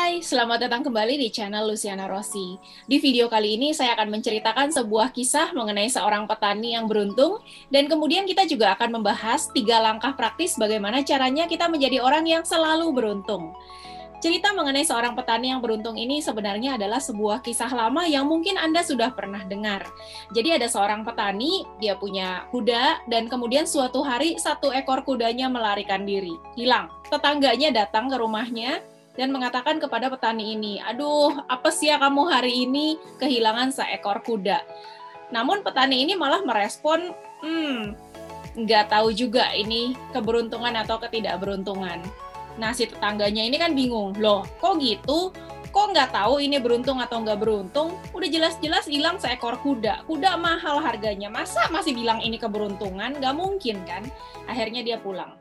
Hai, selamat datang kembali di channel Luciana Rossi. Di video kali ini saya akan menceritakan sebuah kisah mengenai seorang petani yang beruntung, dan kemudian kita juga akan membahas 3 langkah praktis bagaimana caranya kita menjadi orang yang selalu beruntung. Cerita mengenai seorang petani yang beruntung ini sebenarnya adalah sebuah kisah lama yang mungkin Anda sudah pernah dengar. Jadi ada seorang petani, dia punya kuda, dan kemudian suatu hari 1 ekor kudanya melarikan diri, hilang. Tetangganya datang ke rumahnya dan mengatakan kepada petani ini, "Aduh, apa sih ya kamu hari ini kehilangan seekor kuda?" Namun petani ini malah merespon, nggak tahu juga ini keberuntungan atau ketidakberuntungan. Nah, si tetangganya ini kan bingung, loh kok gitu? Kok nggak tahu ini beruntung atau nggak beruntung? Udah jelas-jelas hilang seekor kuda. Kuda mahal harganya, masa masih bilang ini keberuntungan? Nggak mungkin kan? Akhirnya dia pulang.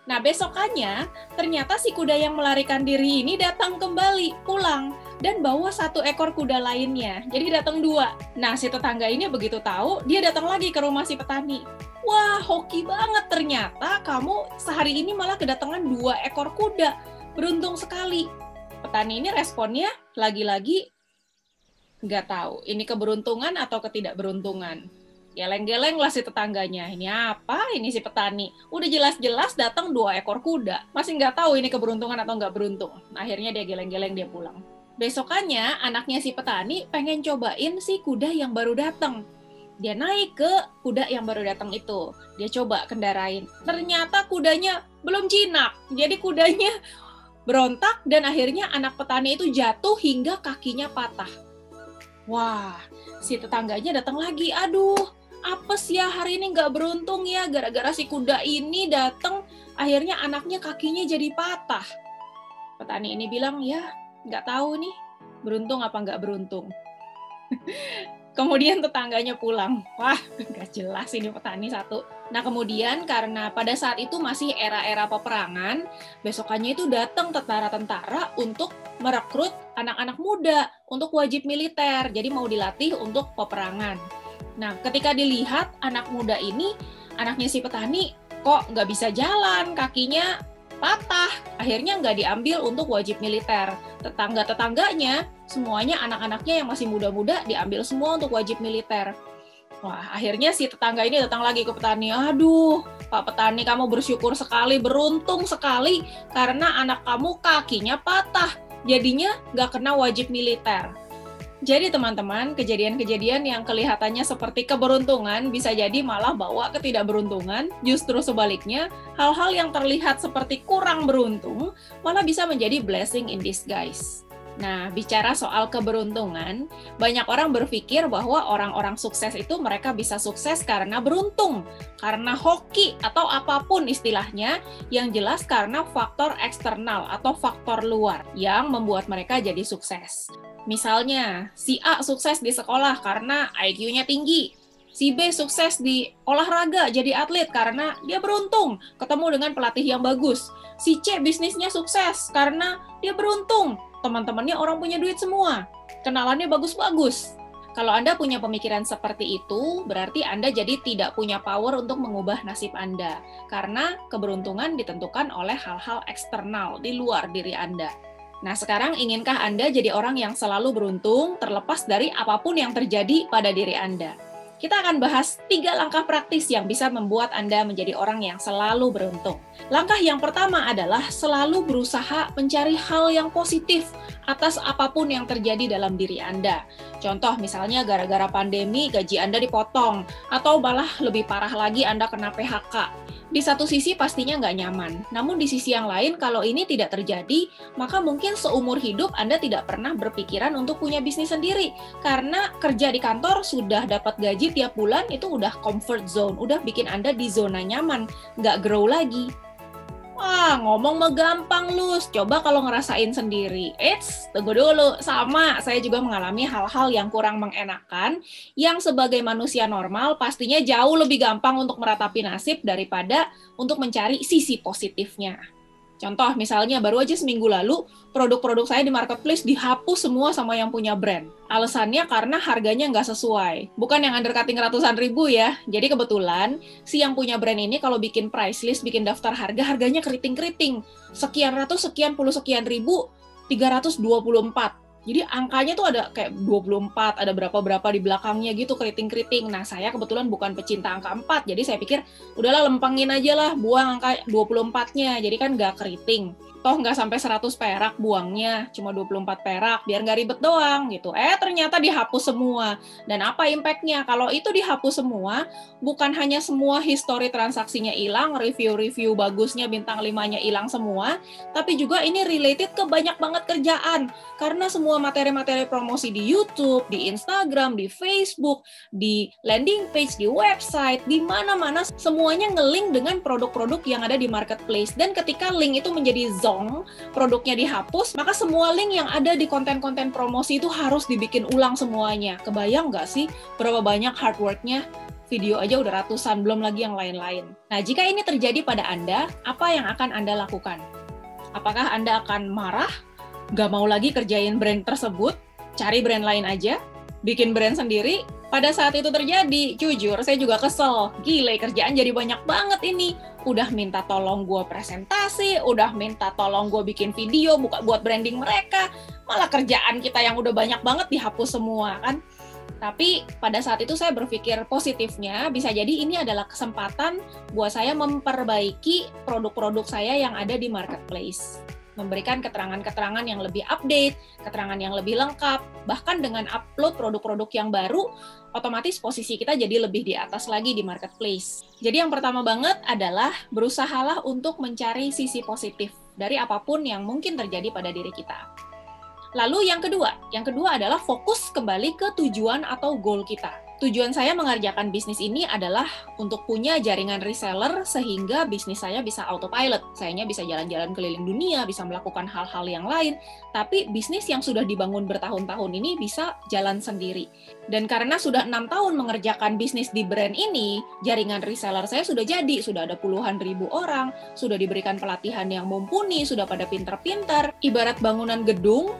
Nah, besokannya, ternyata si kuda yang melarikan diri ini datang kembali, pulang, dan bawa 1 ekor kuda lainnya. Jadi datang 2. Nah, si tetangga ini begitu tahu, dia datang lagi ke rumah si petani. Wah, hoki banget ternyata kamu sehari ini malah kedatangan 2 ekor kuda. Beruntung sekali. Petani ini responnya lagi-lagi nggak tahu, ini keberuntungan atau ketidakberuntungan. Geleng-geleng lah si tetangganya. Ini apa? Ini si petani. Udah jelas-jelas datang 2 ekor kuda. Masih nggak tahu ini keberuntungan atau nggak beruntung. Akhirnya dia geleng-geleng, dia pulang. Besokannya, anaknya si petani pengen cobain si kuda yang baru datang. Dia naik ke kuda yang baru datang itu. Dia coba kendarain. Ternyata kudanya belum jinak. Jadi kudanya berontak dan akhirnya anak petani itu jatuh hingga kakinya patah. Wah, si tetangganya datang lagi. Aduh, apa sih ya hari ini nggak beruntung ya, gara-gara si kuda ini datang, akhirnya anaknya kakinya jadi patah. Petani ini bilang, ya nggak tahu nih, beruntung apa nggak beruntung. Kemudian tetangganya pulang. Wah, nggak jelas ini petani satu. Nah, kemudian karena pada saat itu masih era-era peperangan, besokannya itu datang tentara-tentara untuk merekrut anak-anak muda untuk wajib militer. Jadi mau dilatih untuk peperangan. Nah, ketika dilihat anak muda ini, anaknya si petani kok nggak bisa jalan, kakinya patah. Akhirnya nggak diambil untuk wajib militer. Tetangga-tetangganya, semuanya anak-anaknya yang masih muda-muda diambil semua untuk wajib militer. Wah, akhirnya si tetangga ini datang lagi ke petani. Aduh, Pak Petani, kamu bersyukur sekali, beruntung sekali, karena anak kamu kakinya patah. Jadinya nggak kena wajib militer. Jadi teman-teman, kejadian-kejadian yang kelihatannya seperti keberuntungan bisa jadi malah bawa ketidakberuntungan. Justru sebaliknya, hal-hal yang terlihat seperti kurang beruntung malah bisa menjadi blessing in disguise. Nah, bicara soal keberuntungan, banyak orang berpikir bahwa orang-orang sukses itu mereka bisa sukses karena beruntung, karena hoki, atau apapun istilahnya, yang jelas karena faktor eksternal atau faktor luar yang membuat mereka jadi sukses. Misalnya, si A sukses di sekolah karena IQ-nya tinggi. Si B sukses di olahraga jadi atlet karena dia beruntung ketemu dengan pelatih yang bagus. Si C bisnisnya sukses karena dia beruntung. Teman-temannya orang punya duit semua. Kenalannya bagus-bagus. Kalau Anda punya pemikiran seperti itu, berarti Anda jadi tidak punya power untuk mengubah nasib Anda. Karena keberuntungan ditentukan oleh hal-hal eksternal di luar diri Anda. Nah, sekarang inginkah Anda jadi orang yang selalu beruntung, terlepas dari apapun yang terjadi pada diri Anda? Kita akan bahas 3 langkah praktis yang bisa membuat Anda menjadi orang yang selalu beruntung. Langkah yang pertama adalah selalu berusaha mencari hal yang positif atas apapun yang terjadi dalam diri Anda. Contoh misalnya gara-gara pandemi gaji Anda dipotong, atau malah lebih parah lagi Anda kena PHK. Di satu sisi pastinya nggak nyaman, namun di sisi yang lain kalau ini tidak terjadi, maka mungkin seumur hidup Anda tidak pernah berpikiran untuk punya bisnis sendiri. Karena kerja di kantor sudah dapat gaji tiap bulan, itu udah comfort zone, udah bikin Anda di zona nyaman, nggak grow lagi. Wah, ngomong mah gampang, Lus. Coba kalau ngerasain sendiri. Tunggu dulu. Sama, saya juga mengalami hal-hal yang kurang mengenakan, yang sebagai manusia normal pastinya jauh lebih gampang untuk meratapi nasib daripada untuk mencari sisi positifnya. Contoh, misalnya baru aja seminggu lalu, produk-produk saya di marketplace dihapus semua sama yang punya brand. Alasannya karena harganya nggak sesuai. Bukan yang undercutting ratusan ribu ya. Jadi kebetulan, si yang punya brand ini kalau bikin price list, bikin daftar harga, harganya keriting-keriting. Sekian ratus, sekian puluh, sekian ribu, 324. Jadi angkanya tuh ada kayak 24, ada berapa-berapa di belakangnya gitu, keriting-keriting. Nah, saya kebetulan bukan pecinta angka 4, jadi saya pikir udahlah lempengin aja lah, buang angka 24-nya, jadi kan nggak keriting. Toh nggak sampai 100 perak buangnya, cuma 24 perak, biar nggak ribet doang gitu. Ternyata dihapus semua. Dan apa impact-nya? Kalau itu dihapus semua, bukan hanya semua histori transaksinya hilang, review-review bagusnya bintang 5-nya hilang semua, tapi juga ini related ke banyak banget kerjaan. Karena semua materi-materi promosi di YouTube, di Instagram, di Facebook, di landing page, di website, di mana-mana semuanya nge-link dengan produk-produk yang ada di marketplace. Dan ketika link itu menjadi produknya dihapus, maka semua link yang ada di konten-konten promosi itu harus dibikin ulang semuanya. Kebayang nggak sih berapa banyak hard work-nya? Video aja udah ratusan, belum lagi yang lain-lain. Nah, jika ini terjadi pada Anda, apa yang akan Anda lakukan? Apakah Anda akan marah? Nggak mau lagi kerjain brand tersebut? Cari brand lain aja? Bikin brand sendiri? Pada saat itu terjadi, jujur, saya juga kesel. Gile, kerjaan jadi banyak banget ini. Udah minta tolong gue presentasi, udah minta tolong gue bikin video buat branding mereka, malah kerjaan kita yang udah banyak banget dihapus semua, kan? Tapi pada saat itu saya berpikir positifnya, bisa jadi ini adalah kesempatan buat saya memperbaiki produk-produk saya yang ada di marketplace. Memberikan keterangan-keterangan yang lebih update, keterangan yang lebih lengkap, bahkan dengan upload produk-produk yang baru, otomatis posisi kita jadi lebih di atas lagi di marketplace. Jadi yang pertama banget adalah berusahalah untuk mencari sisi positif dari apapun yang mungkin terjadi pada diri kita. Lalu yang kedua adalah fokus kembali ke tujuan atau goal kita. Tujuan saya mengerjakan bisnis ini adalah untuk punya jaringan reseller sehingga bisnis saya bisa autopilot. Sayanya bisa jalan-jalan keliling dunia, bisa melakukan hal-hal yang lain, tapi bisnis yang sudah dibangun bertahun-tahun ini bisa jalan sendiri. Dan karena sudah 6 tahun mengerjakan bisnis di brand ini, jaringan reseller saya sudah jadi, sudah ada puluhan ribu orang, sudah diberikan pelatihan yang mumpuni, sudah pada pinter-pinter. Ibarat bangunan gedung,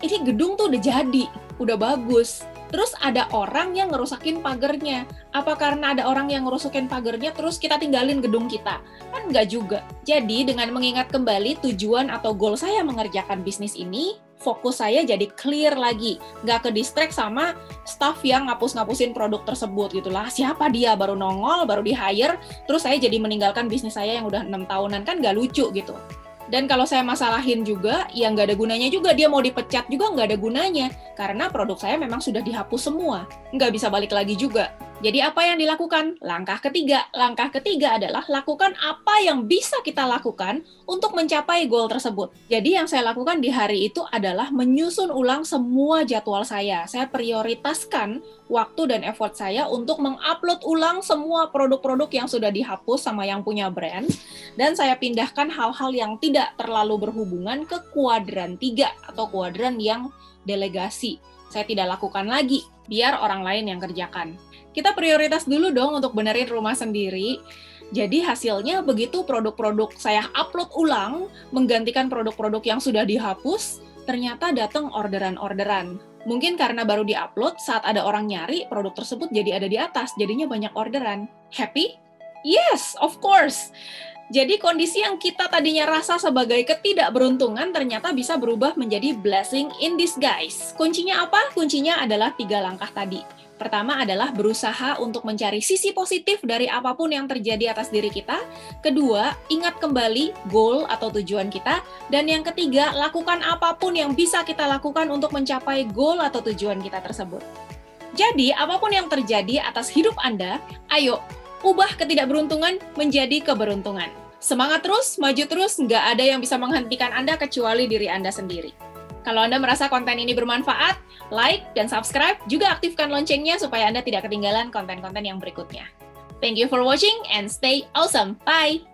ini gedung tuh udah jadi, udah bagus. Terus ada orang yang ngerusakin pagernya. Apa karena ada orang yang ngerusakin pagernya terus kita tinggalin gedung kita? Kan nggak juga. Jadi dengan mengingat kembali tujuan atau goal saya mengerjakan bisnis ini, fokus saya jadi clear lagi. Nggak ke-distract sama staff yang ngapus-ngapusin produk tersebut gitu lah. Siapa dia? Baru nongol, baru di-hire, terus saya jadi meninggalkan bisnis saya yang udah 6 tahunan. Kan nggak lucu gitu. Dan kalau saya masalahin juga, ya nggak ada gunanya juga. Dia mau dipecat juga nggak ada gunanya. Karena produk saya memang sudah dihapus semua. Nggak bisa balik lagi juga. Jadi apa yang dilakukan? Langkah ketiga adalah lakukan apa yang bisa kita lakukan untuk mencapai goal tersebut. Jadi yang saya lakukan di hari itu adalah menyusun ulang semua jadwal saya. Saya prioritaskan waktu dan effort saya untuk mengupload ulang semua produk-produk yang sudah dihapus sama yang punya brand, dan saya pindahkan hal-hal yang tidak terlalu berhubungan ke kuadran 3 atau kuadran yang delegasi. Saya tidak lakukan lagi, biar orang lain yang kerjakan. Kita prioritas dulu dong untuk benerin rumah sendiri. Jadi hasilnya begitu produk-produk saya upload ulang, menggantikan produk-produk yang sudah dihapus, ternyata datang orderan-orderan. Mungkin karena baru di-upload, saat ada orang nyari, produk tersebut jadi ada di atas, jadinya banyak orderan. Happy? Yes, of course. Jadi kondisi yang kita tadinya rasa sebagai ketidakberuntungan ternyata bisa berubah menjadi blessing in disguise. Kuncinya apa? Kuncinya adalah 3 langkah tadi. Pertama adalah berusaha untuk mencari sisi positif dari apapun yang terjadi atas diri kita. Kedua, ingat kembali goal atau tujuan kita. Dan yang ketiga, lakukan apapun yang bisa kita lakukan untuk mencapai goal atau tujuan kita tersebut. Jadi, apapun yang terjadi atas hidup Anda, ayo, ubah ketidakberuntungan menjadi keberuntungan. Semangat terus, maju terus, nggak ada yang bisa menghentikan Anda kecuali diri Anda sendiri. Kalau Anda merasa konten ini bermanfaat, like dan subscribe, juga aktifkan loncengnya supaya Anda tidak ketinggalan konten-konten yang berikutnya. Thank you for watching and stay awesome. Bye!